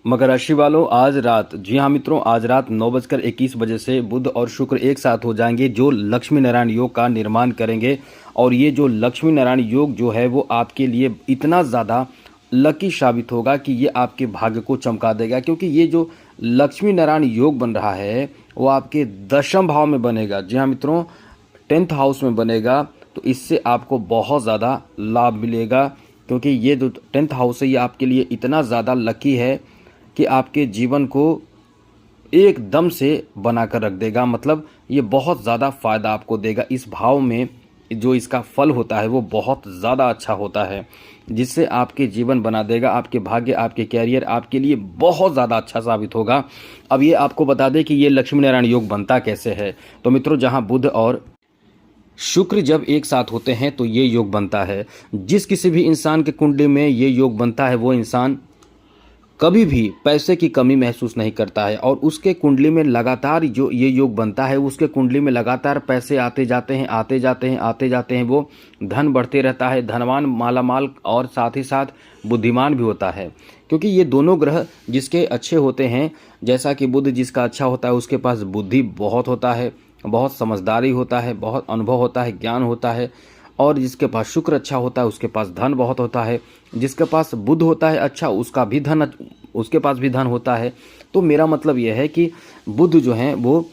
मकर राशि वालों, आज रात, जी हाँ मित्रों, आज रात 9:21 से बुध और शुक्र एक साथ हो जाएंगे जो लक्ष्मी नारायण योग का निर्माण करेंगे। और ये जो लक्ष्मी नारायण योग जो है वो आपके लिए इतना ज़्यादा लकी साबित होगा कि ये आपके भाग्य को चमका देगा, क्योंकि ये जो लक्ष्मी नारायण योग बन रहा है वो आपके 10वें भाव में बनेगा। जी हाँ मित्रों, 10th हाउस में बनेगा। तो इससे आपको बहुत ज़्यादा लाभ मिलेगा, क्योंकि ये जो 10th हाउस है ये आपके लिए इतना ज़्यादा लकी है कि आपके जीवन को एकदम से बनाकर रख देगा। मतलब ये बहुत ज़्यादा फ़ायदा आपको देगा। इस भाव में जो इसका फल होता है वो बहुत ज़्यादा अच्छा होता है, जिससे आपके जीवन बना देगा, आपके भाग्य, आपके कैरियर आपके लिए बहुत ज़्यादा अच्छा साबित होगा। अब ये आपको बता दें कि ये लक्ष्मी नारायण योग बनता कैसे है। तो मित्रों, जहाँ बुध और शुक्र जब एक साथ होते हैं तो ये योग बनता है। जिस किसी भी इंसान के कुंडली में ये योग बनता है वो इंसान कभी भी पैसे की कमी महसूस नहीं करता है, और उसके कुंडली में लगातार जो ये योग बनता है उसके कुंडली में लगातार पैसे आते जाते हैं, आते जाते हैं, आते जाते हैं। वो धन बढ़ते रहता है, धनवान, मालामाल और साथ ही साथ बुद्धिमान भी होता है, क्योंकि ये दोनों ग्रह जिसके अच्छे होते हैं, जैसा कि बुध जिसका अच्छा होता है उसके पास बुद्धि बहुत होता है, बहुत समझदारी होता है, बहुत अनुभव होता है, ज्ञान होता है। और जिसके पास शुक्र अच्छा होता है उसके पास धन बहुत होता है। जिसके पास बुध होता है अच्छा, उसका भी धन, उसके पास भी धन होता है। तो मेरा मतलब यह है कि बुध जो हैं वो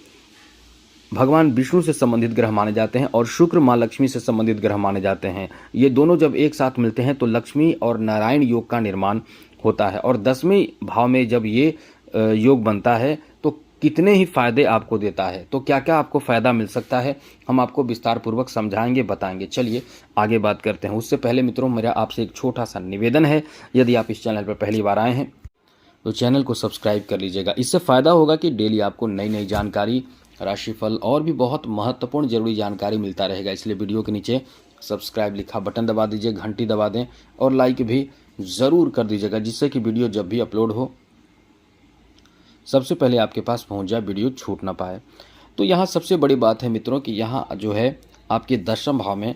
भगवान विष्णु से संबंधित ग्रह माने जाते हैं और शुक्र माँ लक्ष्मी से संबंधित ग्रह माने जाते हैं। ये दोनों जब एक साथ मिलते हैं तो लक्ष्मी और नारायण योग का निर्माण होता है। और 10वें भाव में जब ये योग बनता है तो कितने ही फायदे आपको देता है। तो क्या क्या आपको फ़ायदा मिल सकता है, हम आपको विस्तार पूर्वक समझाएंगे, बताएंगे। चलिए आगे बात करते हैं। उससे पहले मित्रों, मेरा आपसे एक छोटा सा निवेदन है, यदि आप इस चैनल पर पहली बार आए हैं तो चैनल को सब्सक्राइब कर लीजिएगा। इससे फ़ायदा होगा कि डेली आपको नई नई जानकारी, राशिफल और भी बहुत महत्वपूर्ण जरूरी जानकारी मिलता रहेगा। इसलिए वीडियो के नीचे सब्सक्राइब लिखा बटन दबा दीजिए, घंटी दबा दें और लाइक भी ज़रूर कर दीजिएगा, जिससे कि वीडियो जब भी अपलोड हो सबसे पहले आपके पास पहुंच जाए, वीडियो छूट ना पाए। तो यहाँ सबसे बड़ी बात है मित्रों कि यहाँ जो है आपके 10वें भाव में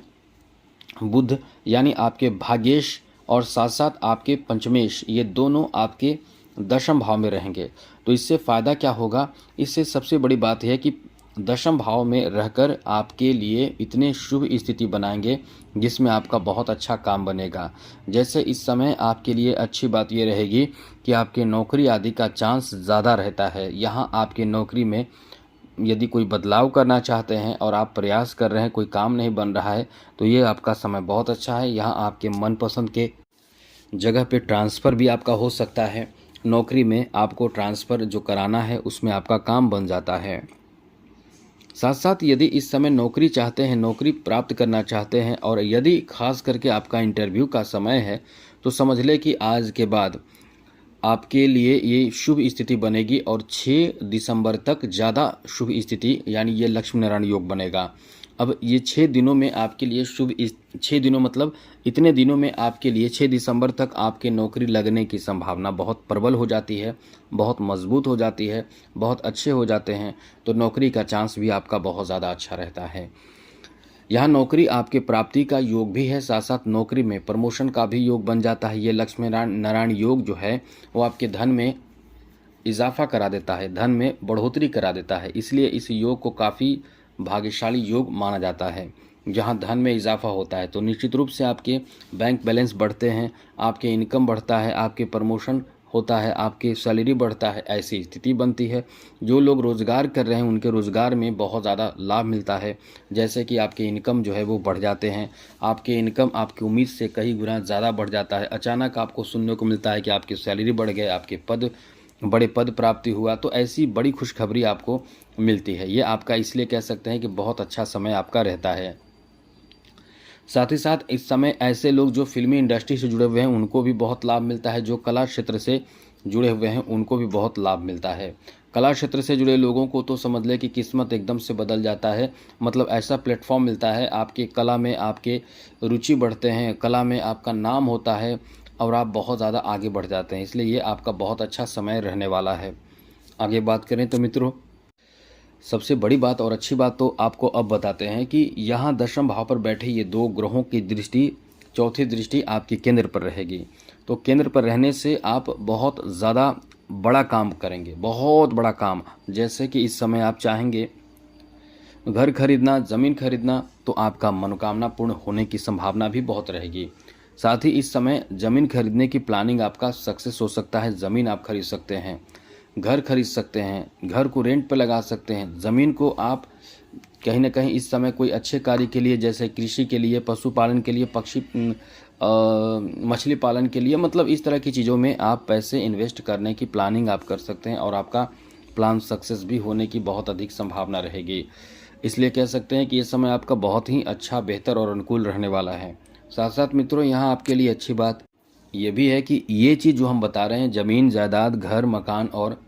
बुध यानी आपके भाग्येश और साथ साथ आपके पंचमेश, ये दोनों आपके 10वें भाव में रहेंगे। तो इससे फ़ायदा क्या होगा, इससे सबसे बड़ी बात यह है कि 10वें भाव में रहकर आपके लिए इतने शुभ स्थिति बनाएंगे जिसमें आपका बहुत अच्छा काम बनेगा। जैसे इस समय आपके लिए अच्छी बात यह रहेगी कि आपके नौकरी आदि का चांस ज़्यादा रहता है। यहाँ आपके नौकरी में यदि कोई बदलाव करना चाहते हैं और आप प्रयास कर रहे हैं, कोई काम नहीं बन रहा है, तो ये आपका समय बहुत अच्छा है। यहाँ आपके मनपसंद के जगह पे ट्रांसफ़र भी आपका हो सकता है। नौकरी में आपको ट्रांसफ़र जो कराना है उसमें आपका काम बन जाता है। साथ साथ यदि इस समय नौकरी चाहते हैं, नौकरी प्राप्त करना चाहते हैं, और यदि खास करके आपका इंटरव्यू का समय है, तो समझ लें कि आज के बाद आपके लिए ये शुभ स्थिति बनेगी और 6 दिसंबर तक ज़्यादा शुभ स्थिति यानी ये लक्ष्मी नारायण योग बनेगा। अब ये 6 दिनों में आपके लिए 6 दिनों मतलब इतने दिनों में आपके लिए 6 दिसंबर तक आपके नौकरी लगने की संभावना बहुत प्रबल हो जाती है, बहुत मजबूत हो जाती है, बहुत अच्छे हो जाते हैं। तो नौकरी का चांस भी आपका बहुत ज़्यादा अच्छा रहता है। यहाँ नौकरी आपके प्राप्ति का योग भी है, साथ साथ नौकरी में प्रमोशन का भी योग बन जाता है। ये लक्ष्मी नारायण योग जो है वो आपके धन में इजाफा करा देता है, धन में बढ़ोतरी करा देता है। इसलिए इस योग को काफ़ी भाग्यशाली योग माना जाता है। जहाँ धन में इजाफा होता है तो निश्चित रूप से आपके बैंक बैलेंस बढ़ते हैं, आपके इनकम बढ़ता है, आपके प्रमोशन होता है, आपकी सैलरी बढ़ता है, ऐसी स्थिति बनती है। जो लोग रोज़गार कर रहे हैं उनके रोज़गार में बहुत ज़्यादा लाभ मिलता है, जैसे कि आपके इनकम जो है वो बढ़ जाते हैं। आपके इनकम आपकी उम्मीद से कई गुना ज़्यादा बढ़ जाता है। अचानक आपको सुनने को मिलता है कि आपकी सैलरी बढ़ गई, आपके बड़े पद प्राप्ति हुआ, तो ऐसी बड़ी खुशखबरी आपको मिलती है। ये आपका इसलिए कह सकते हैं कि बहुत अच्छा समय आपका रहता है। साथ ही साथ इस समय ऐसे लोग जो फिल्मी इंडस्ट्री से जुड़े हुए हैं उनको भी बहुत लाभ मिलता है, जो कला क्षेत्र से जुड़े हुए हैं उनको भी बहुत लाभ मिलता है। कला क्षेत्र से जुड़े लोगों को तो समझ लें कि किस्मत एकदम से बदल जाता है। मतलब ऐसा प्लेटफॉर्म मिलता है, आपके कला में आपके रुचि बढ़ते हैं, कला में आपका नाम होता है और आप बहुत ज़्यादा आगे बढ़ जाते हैं। इसलिए ये आपका बहुत अच्छा समय रहने वाला है। आगे बात करें तो मित्रों, सबसे बड़ी बात और अच्छी बात तो आपको अब बताते हैं कि यहाँ 10वें भाव पर बैठे ये 2 ग्रहों की दृष्टि, चौथी दृष्टि आपकी केंद्र पर रहेगी। तो केंद्र पर रहने से आप बहुत ज़्यादा बड़ा काम करेंगे, बहुत बड़ा काम। जैसे कि इस समय आप चाहेंगे घर खरीदना, ज़मीन खरीदना, तो आपका मनोकामना पूर्ण होने की संभावना भी बहुत रहेगी। साथ ही इस समय ज़मीन खरीदने की प्लानिंग आपका सक्सेस हो सकता है। ज़मीन आप खरीद सकते हैं, घर खरीद सकते हैं, घर को रेंट पर लगा सकते हैं। ज़मीन को आप कहीं ना कहीं इस समय कोई अच्छे कार्य के लिए, जैसे कृषि के लिए, पशुपालन के लिए, मछली पालन के लिए, मतलब इस तरह की चीज़ों में आप पैसे इन्वेस्ट करने की प्लानिंग आप कर सकते हैं और आपका प्लान सक्सेस भी होने की बहुत अधिक संभावना रहेगी। इसलिए कह सकते हैं कि ये समय आपका बहुत ही अच्छा, बेहतर और अनुकूल रहने वाला है। साथ साथ मित्रों, यहाँ आपके लिए अच्छी बात ये भी है कि ये चीज़ जो हम बता रहे हैं, ज़मीन जायदाद, घर, मकान और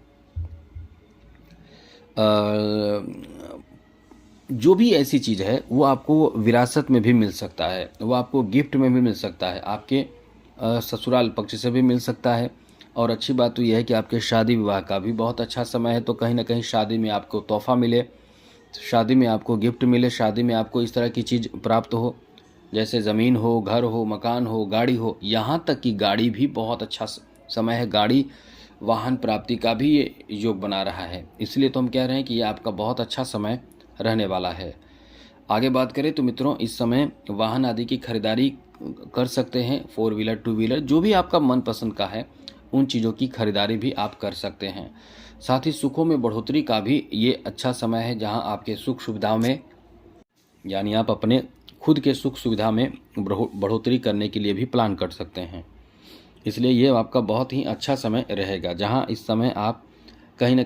जो भी ऐसी चीज़ है वो आपको विरासत में भी मिल सकता है, वो आपको गिफ्ट में भी मिल सकता है, आपके ससुराल पक्ष से भी मिल सकता है। और अच्छी बात तो यह है कि आपके शादी विवाह का भी बहुत अच्छा समय है, तो कहीं ना कहीं शादी में आपको तोहफा मिले, शादी में आपको गिफ्ट मिले, शादी में आपको इस तरह की चीज़ प्राप्त हो, जैसे ज़मीन हो, घर हो, मकान हो, गाड़ी हो। यहाँ तक कि गाड़ी भी बहुत अच्छा समय है, गाड़ी वाहन प्राप्ति का भी ये योग बना रहा है। इसलिए तो हम कह रहे हैं कि ये आपका बहुत अच्छा समय रहने वाला है। आगे बात करें तो मित्रों, इस समय वाहन आदि की खरीदारी कर सकते हैं, 4 व्हीलर, 2 व्हीलर, जो भी आपका मनपसंद का है उन चीज़ों की खरीदारी भी आप कर सकते हैं। साथ ही सुखों में बढ़ोतरी का भी ये अच्छा समय है, जहां आपके सुख सुविधाओं में, यानी आप अपने खुद के सुख सुविधा में बढ़ोतरी करने के लिए भी प्लान कर सकते हैं। इसलिए ये आपका बहुत ही अच्छा समय रहेगा, जहां इस समय आप कहीं ना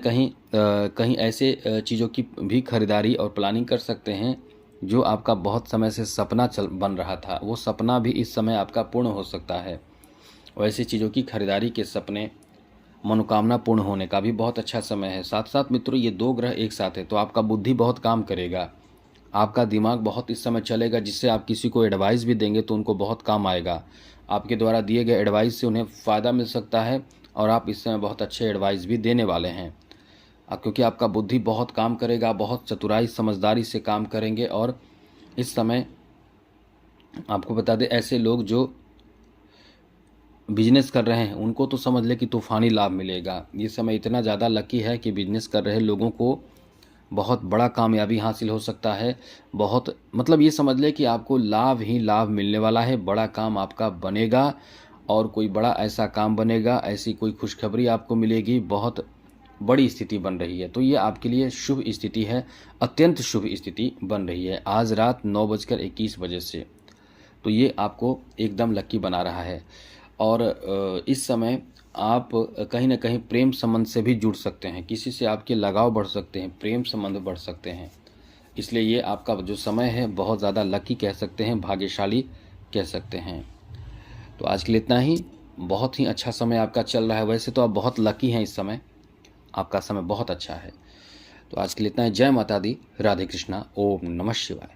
कहीं ऐसे चीज़ों की भी खरीदारी और प्लानिंग कर सकते हैं जो आपका बहुत समय से सपना बन रहा था, वो सपना भी इस समय आपका पूर्ण हो सकता है। और ऐसी चीज़ों की खरीदारी के सपने, मनोकामना पूर्ण होने का भी बहुत अच्छा समय है। साथ साथ मित्रों, ये 2 ग्रह एक साथ है तो आपका बुद्धि बहुत काम करेगा, आपका दिमाग बहुत इस समय चलेगा, जिससे आप किसी को एडवाइस भी देंगे तो उनको बहुत काम आएगा। आपके द्वारा दिए गए एडवाइस से उन्हें फ़ायदा मिल सकता है और आप इस समय बहुत अच्छे एडवाइस भी देने वाले हैं, क्योंकि आपका बुद्धि बहुत काम करेगा, बहुत चतुराई समझदारी से काम करेंगे। और इस समय आपको बता दें, ऐसे लोग जो बिजनेस कर रहे हैं उनको तो समझ ले कि तूफ़ानी लाभ मिलेगा। ये समय इतना ज़्यादा लकी है कि बिजनेस कर रहे लोगों को बहुत बड़ा कामयाबी हासिल हो सकता है। बहुत मतलब ये समझ ले कि आपको लाभ ही लाभ मिलने वाला है, बड़ा काम आपका बनेगा और कोई बड़ा ऐसा काम बनेगा, ऐसी कोई खुशखबरी आपको मिलेगी, बहुत बड़ी स्थिति बन रही है। तो ये आपके लिए शुभ स्थिति है, अत्यंत शुभ स्थिति बन रही है आज रात 9:21 से। तो ये आपको एकदम लकी बना रहा है। और इस समय आप कहीं ना कहीं प्रेम संबंध से भी जुड़ सकते हैं, किसी से आपके लगाव बढ़ सकते हैं, प्रेम संबंध बढ़ सकते हैं। इसलिए ये आपका जो समय है बहुत ज़्यादा लकी कह सकते हैं, भाग्यशाली कह सकते हैं। तो आज के लिए इतना ही। बहुत ही अच्छा समय आपका चल रहा है, वैसे तो आप बहुत लकी हैं, इस समय आपका समय बहुत अच्छा है। तो आज के लिए इतना ही। जय माता दी, राधे कृष्णा, ओम नमः शिवाय।